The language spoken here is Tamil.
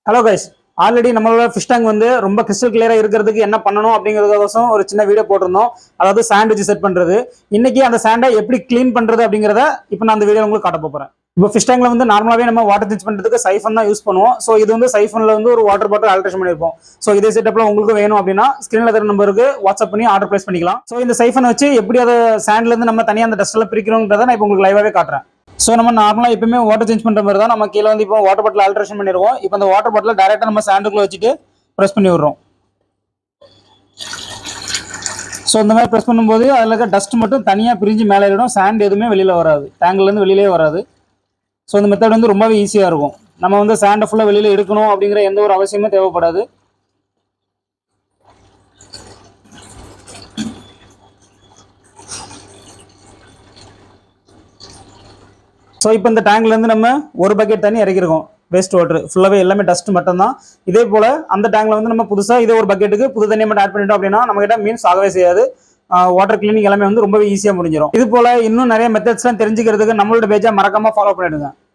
ஹலோ கைஸ், ஆல்ரெடி நம்மளோட ஃபிஷ் டேங்க் வந்து ரொம்ப கிறிஸ்டல் கிளியரா இருக்கிறதுக்கு என்ன பண்ணணும் அப்படிங்கிறதுக்கோசம் ஒரு சின்ன வீடியோ போட்டிருந்தோம். அதாவது சாண்ட் வச்சு செட் பண்றது. இன்னைக்கு அந்த சாண்டை எப்படி கிளீன் பண்றது அப்படிங்கிறத இப்போ நான் அந்த வீடியோ உங்களுக்கு காட்ட போறேன். இப்போ ஃபிஷ் டேங்க்ல வந்து நார்மலாவே நம்ம வாட்டர் சேஞ்ச் பண்றதுக்கு சைஃபன் தான் யூஸ் பண்ணுவோம். ஸோ இது வந்து சைஃபன்ல வந்து ஒரு வாட்டர் பாட்டில் ஆல்ட்ரேஷன் பண்ணிருப்போம். ஸோ இதே செட்டப்ல உங்களுக்கு வேணும் அப்படின்னா ஸ்கிரீன்ல தர நம்பருக்கு வாட்ஸ்அப் பண்ணி ஆர்டர் பிளேஸ் பண்ணிக்கலாம். ஸோ இந்த சைஃபன் வச்சு எப்படி அதை சாண்ட்ல இருந்து நம்ம தனியாக அந்த டஸ்ட் எல்லாம் பிரிக்கிறோங்கிறத நான் இப்போ உங்களுக்கு லைவாவே காட்டுறேன். ஸோ நம்ம நார்மலாக எப்பவுமே வாட்டர் சேஞ்ச் பண்ணுற மாதிரி தான் நம்ம கீழே வந்து இப்போ வாட்டர் பாட்டில் ஆல்ட்ரேஷன் பண்ணிடுவோம். இப்போ அந்த வாட்டர் பாட்டில் டேரெக்டாக நம்ம சாண்டுக்குள்ள வச்சுட்டு ப்ரெஸ் பண்ணி விடுறோம். ஸோ இந்த மாதிரி ப்ரெஸ் பண்ணும்போது அதில் இருக்க டஸ்ட் மட்டும் தனியாக பிரிஞ்சு மேலே ஏறிடும். சாண்ட் எதுவுமே வெளியில் வராது, டேங்க்லேருந்து வெளியிலே வராது. ஸோ இந்த மெத்தட் வந்து ரொம்பவே ஈஸியாக இருக்கும். நம்ம வந்து சாண்டை ஃபுல்லாக வெளியில் எடுக்கணும் அப்படிங்கிற எந்த ஒரு அவசியமே தேவைப்படாது. ஸோ இப்போ இந்த டேங்க்லேருந்து நம்ம ஒரு பக்கெட் தண்ணி இறக்கிருக்கோம். வேஸ்ட் வாட்டர் ஃபுல்லாகவே எல்லாமே டஸ்ட் மட்டும் தான். இதே போல் அந்த டேங்க்ல வந்து நம்ம புதுசாக இதே ஒரு பக்கெட்டுக்கு புது தண்ணியை மட்டும் ஆட் பண்ணிட்டோம் அப்படின்னா நம்மகிட்ட மீன்ஸ் ஆகவே செய்யாது. வாட்டர் கிளீனிங் எல்லாமே வந்து ரொம்ப ஈஸியாக முடிஞ்சிடும். இது போல் இன்னும் நிறைய மெத்தட்ஸ்லாம் தெரிஞ்சுக்கிறதுக்கு நம்மளோட பேஜை மறக்காம ஃபாலோ பண்ணிடுங்க.